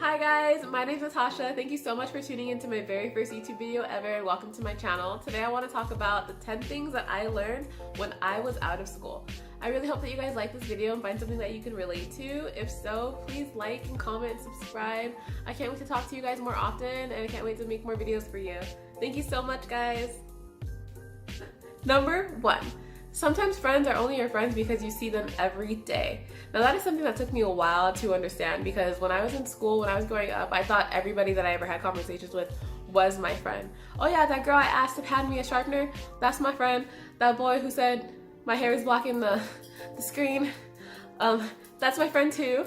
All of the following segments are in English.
Hi guys, my name is Natasha. Thank you so much for tuning into my very first YouTube video ever and welcome to my channel. Today I want to talk about the 10 things that I learned when I was out of school. I really hope that you guys like this video and find something that you can relate to. If so, please like and comment and subscribe. I can't wait to talk to you guys more often and I can't wait to make more videos for you. Thank you so much guys. Number 1. Sometimes friends are only your friends because you see them every day. Now that is something that took me a while to understand because when I was in school, when I was growing up, I thought everybody that I ever had conversations with was my friend. Oh yeah, that girl I asked to hand me a sharpener, that's my friend. That boy who said my hair is blocking the screen, that's my friend too.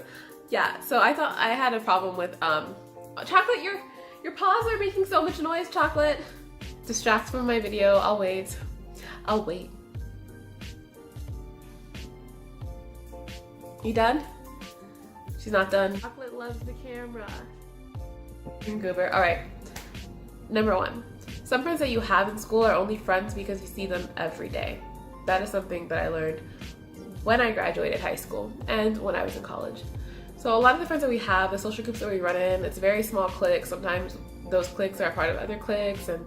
Yeah, so I thought I had a problem with, Chocolate, your paws are making so much noise, Chocolate. Distract from my video, I'll wait. You done? She's not done. Chocolate loves the camera. Goober. Alright. Number 1. Some friends that you have in school are only friends because you see them every day. That is something that I learned when I graduated high school and when I was in college. So a lot of the friends that we have, the social groups that we run in, it's very small cliques. Sometimes those cliques are a part of other cliques and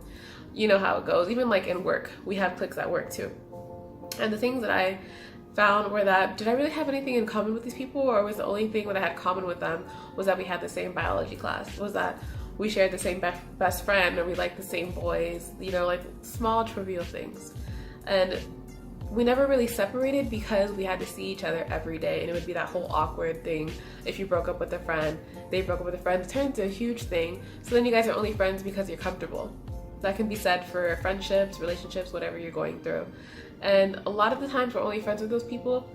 you know how it goes. Even like in work, we have cliques at work too. And the things that I found were that, did I really have anything in common with these people, or was the only thing that I had in common with them was that we had the same biology class, was that we shared the same best friend, or we liked the same boys, you know, like small trivial things. And we never really separated because we had to see each other every day, and it would be that whole awkward thing. If you broke up with a friend, they broke up with a friend, it turned into a huge thing. So then you guys are only friends because you're comfortable. That can be said for friendships, relationships, whatever you're going through. And a lot of the times we're only friends with those people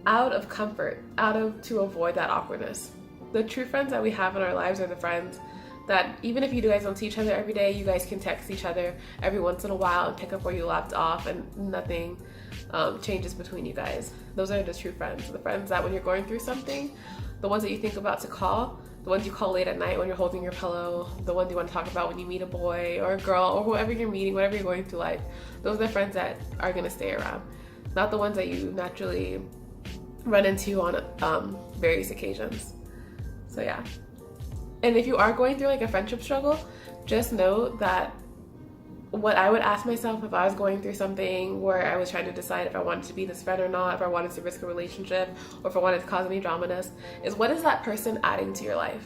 out of comfort, to avoid that awkwardness. The true friends that we have in our lives are the friends that even if you guys don't see each other every day, you guys can text each other every once in a while and pick up where you left off and nothing changes between you guys. Those are the true friends. The friends that when you're going through something, the ones that you think about to call, the ones you call late at night when you're holding your pillow, the ones you want to talk about when you meet a boy or a girl or whoever you're meeting, whatever you're going through life, those are the friends that are going to stay around. Not the ones that you naturally run into on various occasions. So yeah. And if you are going through like a friendship struggle, just know that what I would ask myself if I was going through something where I was trying to decide if I wanted to be this friend or not, if I wanted to risk a relationship, or if I wanted to cause any drama-ness, is what is that person adding to your life?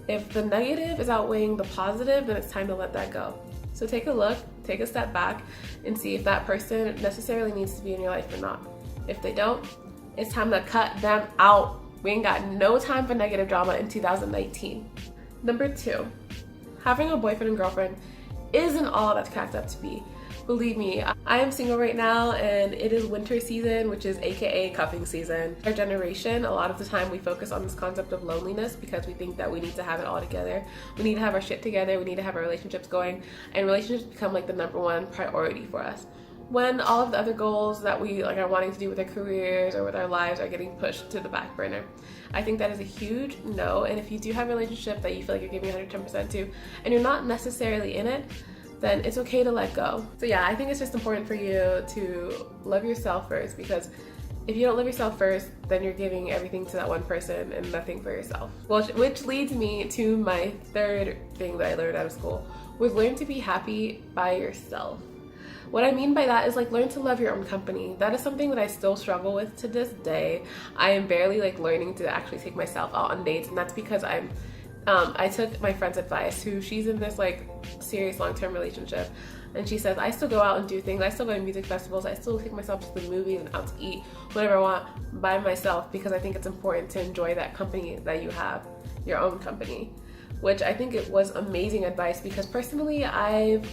If the negative is outweighing the positive, then it's time to let that go. So take a look, take a step back, and see if that person necessarily needs to be in your life or not. If they don't, it's time to cut them out. We ain't got no time for negative drama in 2019. Number 2, having a boyfriend and girlfriend isn't all that's cracked up to be. Believe me, I am single right now and it is winter season, which is aka cuffing season. Our generation, a lot of the time we focus on this concept of loneliness because we think that we need to have it all together. We need to have our shit together, we need to have our relationships going, and relationships become like the #1 priority for us. When all of the other goals that we like are wanting to do with our careers or with our lives are getting pushed to the back burner. I think that is a huge no, and if you do have a relationship that you feel like you're giving 110% to and you're not necessarily in it, then it's okay to let go. So yeah, I think it's just important for you to love yourself first, because if you don't love yourself first, then you're giving everything to that one person and nothing for yourself. Well, which leads me to my 3rd thing that I learned out of school, was learn to be happy by yourself. What I mean by that is like learn to love your own company. That is something that I still struggle with to this day. I am barely like learning to actually take myself out on dates, and that's because I took my friend's advice, she's in this like serious long-term relationship, and she says I still go out and do things, I still go to music festivals, I still take myself to the movies and out to eat whatever I want by myself, because I think it's important to enjoy that company that you have, your own company, which I think it was amazing advice, because personally I've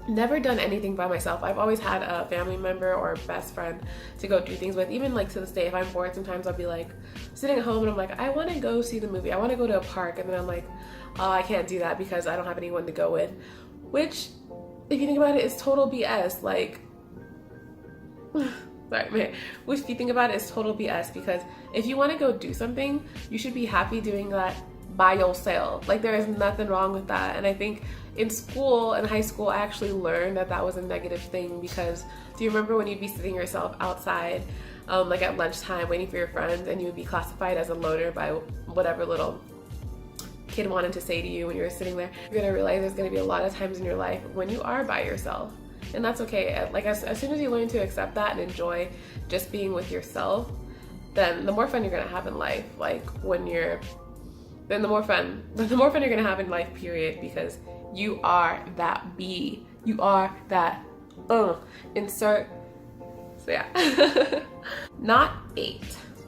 never done anything by myself. I've always had a family member or a best friend to go do things with. Even like to this day, if I'm bored, sometimes I'll be like sitting at home and I'm like, I want to go see the movie, I want to go to a park, and then I'm like, oh, I can't do that because I don't have anyone to go with, which if you think about it is total BS. Like sorry man, which if you think about it is total BS, because if you want to go do something, you should be happy doing that by yourself. Like there is nothing wrong with that. And I think in school, in high school, I actually learned that that was a negative thing, because do you remember when you'd be sitting yourself outside like at lunchtime waiting for your friends, and you would be classified as a loner by whatever little kid wanted to say to you when you were sitting there. You're gonna realize there's gonna be a lot of times in your life when you are by yourself. And that's okay. Like as soon as you learn to accept that and enjoy just being with yourself, then the more fun you're gonna have in life. Like the more fun you're gonna have in life, period, because you are that bee. You are that insert. So yeah. Not 8.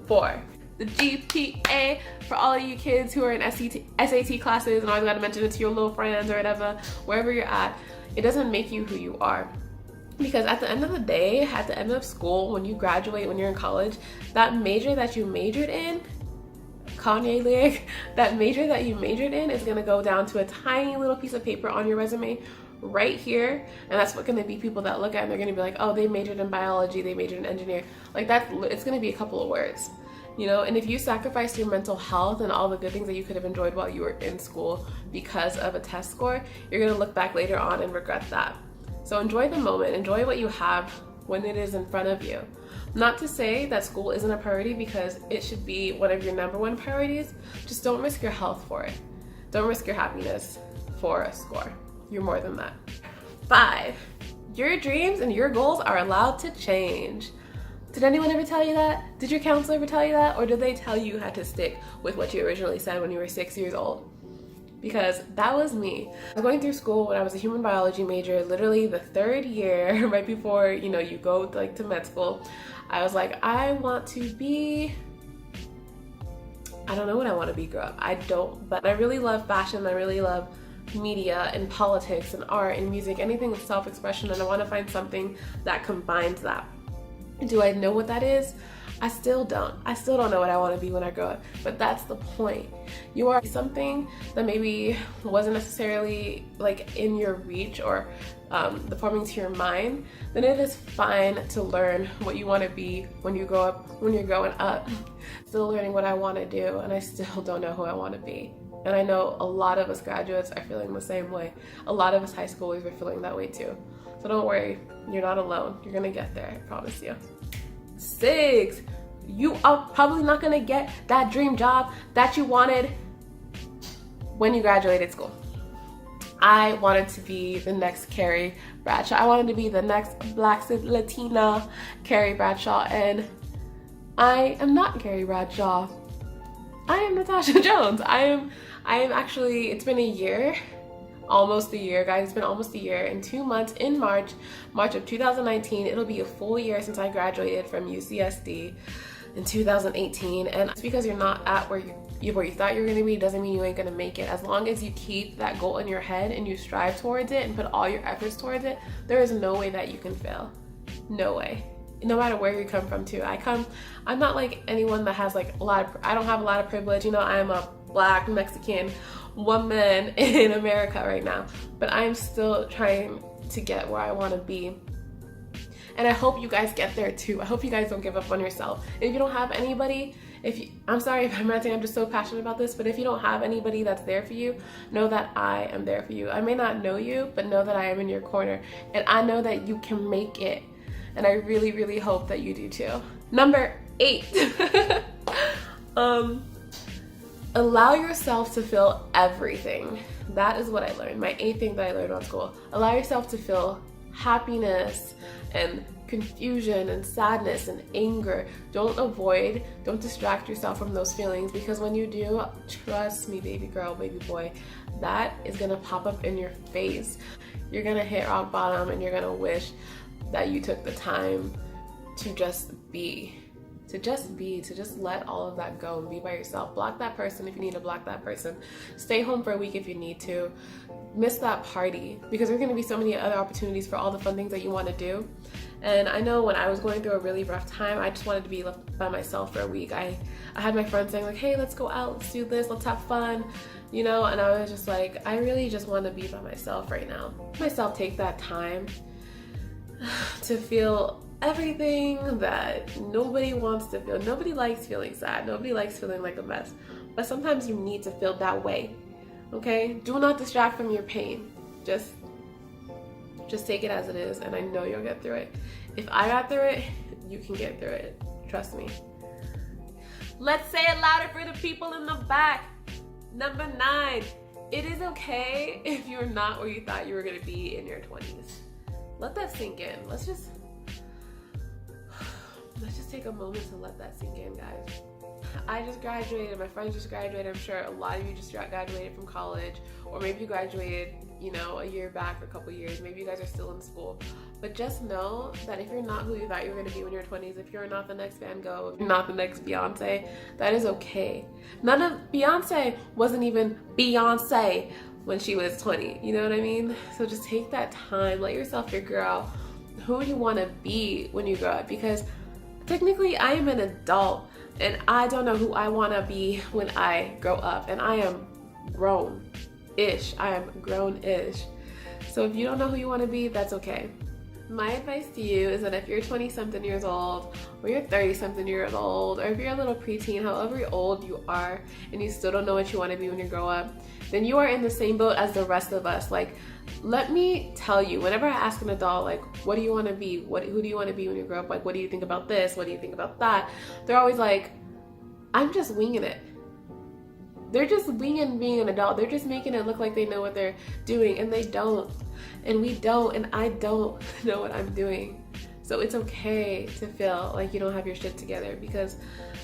4. The GPA, for all of you kids who are in SAT classes and always gotta mention it to your little friends or whatever, wherever you're at, it doesn't make you who you are. Because at the end of the day, at the end of school, when you graduate, when you're in college, that major that you majored in, Kanye lyric, that major that you majored in is gonna go down to a tiny little piece of paper on your resume right here, and that's what gonna be people that look at it and they're gonna be like, oh, they majored in biology, they majored in engineering. Like it's gonna be a couple of words, you know. And if you sacrifice your mental health and all the good things that you could have enjoyed while you were in school because of a test score, you're gonna look back later on and regret that. So enjoy the moment, enjoy what you have when it is in front of you. Not to say that school isn't a priority, because it should be one of your number one priorities. Just don't risk your health for it. Don't risk your happiness for a score. You're more than that. 5, your dreams and your goals are allowed to change. Did anyone ever tell you that? Did your counselor ever tell you that? Or did they tell you had to stick with what you originally said when you were 6 years old? Because that was me. I was going through school when I was a human biology major, literally the 3rd year, right before, you know, you go like to med school. I was like, I want to be, I don't know what I want to be grow up. I don't, but I really love fashion. I really love media and politics and art and music, anything with self-expression, and I want to find something that combines that. Do I know what that is? I still don't. I still don't know what I want to be when I grow up, but that's the point. You are something that maybe wasn't necessarily like in your reach or forming to your mind, then it is fine to learn what you want to be when you grow up, when you're growing up. Still learning what I want to do, and I still don't know who I want to be. And I know a lot of us graduates are feeling the same way. A lot of us high schoolers are feeling that way too. So don't worry, you're not alone. You're gonna get there, I promise you. 6, you are probably not gonna get that dream job that you wanted when you graduated school. I wanted to be the next Carrie Bradshaw. I wanted to be the next Black Latina Carrie Bradshaw, and I am not Carrie Bradshaw. I am Natasha Jones. I am actually, it's been a year, almost a year, guys. It's been almost a year. In 2 months, in March of 2019, it'll be a full year since I graduated from UCSD in 2018. And it's because you're not at where you thought you were gonna be, doesn't mean you ain't gonna make it. As long as you keep that goal in your head and you strive towards it and put all your efforts towards it, there is no way that you can fail. No way. No matter where you come from too. I'm not like anyone that has like I don't have a lot of privilege. You know, I'm a Black Mexican woman in America right now, but I'm still trying to get where I want to be. And I hope you guys get there too. I hope you guys don't give up on yourself. If you don't have anybody, I'm sorry if I'm ranting, I'm just so passionate about this, but if you don't have anybody that's there for you, know that I am there for you. I may not know you, but know that I am in your corner, and I know that you can make it. And I really, really hope that you do too. Number 8. Allow yourself to feel everything. That is what I learned. My 8th thing that I learned on school. Allow yourself to feel happiness and confusion and sadness and anger. Don't distract yourself from those feelings, because when you do, trust me, baby girl, baby boy, that is gonna pop up in your face. You're gonna hit rock bottom and you're gonna wish that you took the time to just be, to just let all of that go and be by yourself. Block that person if you need to block that person. Stay home for a week if you need to. Miss that party, because there's gonna be so many other opportunities for all the fun things that you want to do. And I know when I was going through a really rough time, I just wanted to be left by myself for a week. I had my friends saying like, hey, let's go out, let's do this, let's have fun, you know, and I was just like, I really just want to be by myself right now. Myself take that time to feel everything that nobody wants to feel. Nobody likes feeling sad. Nobody likes feeling like a mess. But sometimes you need to feel that way, okay? Do not distract from your pain. Just take it as it is, and I know you'll get through it. If I got through it, you can get through it. Trust me. Let's say it louder for the people in the back. Number 9, it is okay if you're not where you thought you were gonna be in your 20s. Let that sink in. Let's just take a moment to let that sink in, guys. I just graduated, my friends just graduated. I'm sure a lot of you just graduated from college, or maybe you graduated, you know, a year back or a couple years. Maybe you guys are still in school. But just know that if you're not who you thought you were going to be when you're 20s, if you're not the next Van Gogh, if you're not the next Beyonce, that is okay. None of Beyonce wasn't even Beyonce when she was 20. You know what I mean? So just take that time, let yourself figure out who you want to be when you grow up, because technically I am an adult and I don't know who I want to be when I grow up, and I am grown-ish. I am grown-ish. So if you don't know who you want to be, that's okay. My advice to you is that if you're 20-something years old, or you're 30-something years old, or if you're a little preteen, however old you are, and you still don't know what you want to be when you grow up, then you are in the same boat as the rest of us. Like, let me tell you, whenever I ask an adult, like, what do you want to be? Who do you want to be when you grow up? Like, what do you think about this? What do you think about that? They're always like, I'm just winging it. They're just winging being an adult. They're just making it look like they know what they're doing, and they don't. And we don't, and I don't know what I'm doing. So it's okay to feel like you don't have your shit together, because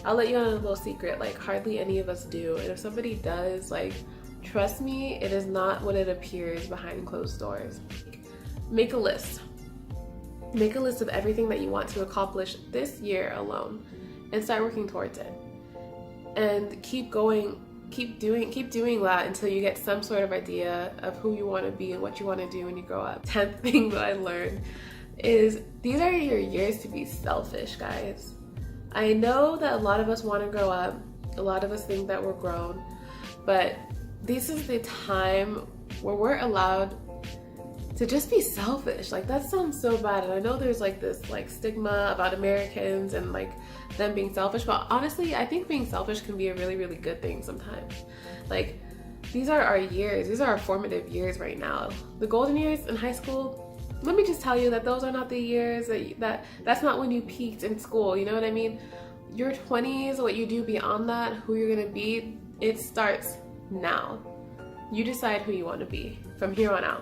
I'll let you on a little secret, like, hardly any of us do. And if somebody does, like, trust me, it is not what it appears behind closed doors. Make a list. Make a list of everything that you want to accomplish this year alone, and start working towards it. And keep going. Keep doing that until you get some sort of idea of who you want to be and what you want to do when you grow up. 10th thing that I learned is these are your years to be selfish, guys. I know that a lot of us want to grow up. A lot of us think that we're grown, but this is the time where we're allowed to just be selfish. Like, that sounds so bad, and I know there's like this like stigma about Americans and like them being selfish, but honestly I think being selfish can be a really, really good thing sometimes. Like, these are our years, these are our formative years right now. The golden years in high school, let me just tell you that those are not the years that's not when you peaked in school, you know what I mean? Your 20s, what you do beyond that, who you're gonna be, it starts now. You decide who you want to be from here on out.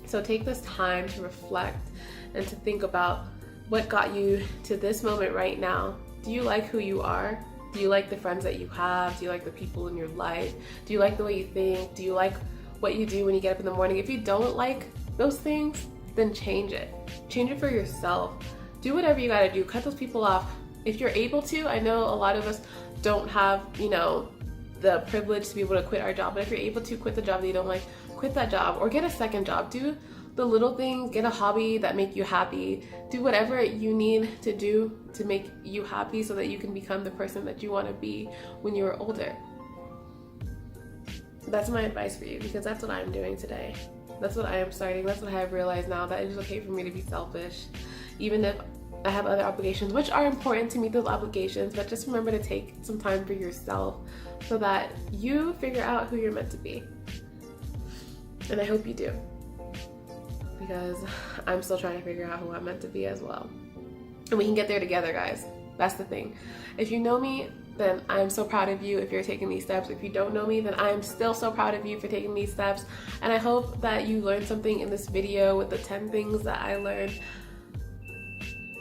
So take this time to reflect and to think about what got you to this moment right now. Do you like who you are? Do you like the friends that you have? Do you like the people in your life? Do you like the way you think? Do you like what you do when you get up in the morning? If you don't like those things, then change it. Change it for yourself. Do whatever you gotta do. Cut those people off. If you're able to, I know a lot of us don't have, you know, the privilege to be able to quit our job, but if you're able to quit the job that you don't like, quit that job or get a second job. Do the little things, get a hobby that make you happy. Do whatever you need to do to make you happy so that you can become the person that you want to be when you're older. That's my advice for you, because that's what I'm doing today. That's what I am starting. That's what I have realized now, that it is okay for me to be selfish, even if I have other obligations, which are important to meet those obligations, but just remember to take some time for yourself so that you figure out who you're meant to be. And I hope you do, because I'm still trying to figure out who I'm meant to be as well. And we can get there together, guys. That's the thing. If you know me, then I'm so proud of you if you're taking these steps. If you don't know me, then I'm still so proud of you for taking these steps. And I hope that you learned something in this video with the 10 things that I learned.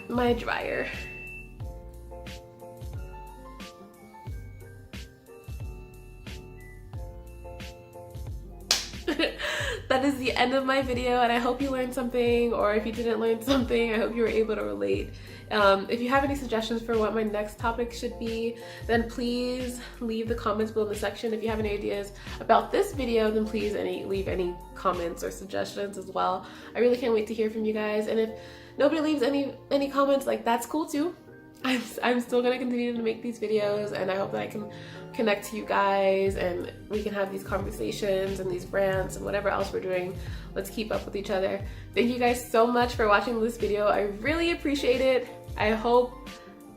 My dryer. That is the end of my video, and I hope you learned something, or if you didn't learn something, I hope you were able to relate. If you have any suggestions for what my next topic should be, then please leave the comments below in the section. If you have any ideas about this video, then please leave any comments or suggestions as well. I really can't wait to hear from you guys, and if nobody leaves any comments, like, that's cool too. I'm still gonna continue to make these videos, and I hope that I can connect to you guys and we can have these conversations and these rants and whatever else we're doing. Let's keep up with each other. Thank you guys so much for watching this video. I really appreciate it. I hope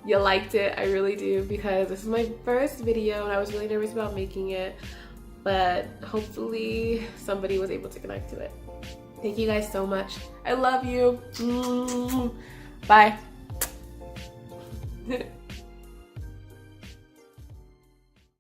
you liked it. I really do, because this is my first video and I was really nervous about making it, but hopefully somebody was able to connect to it. Thank you guys so much. I love you. Bye.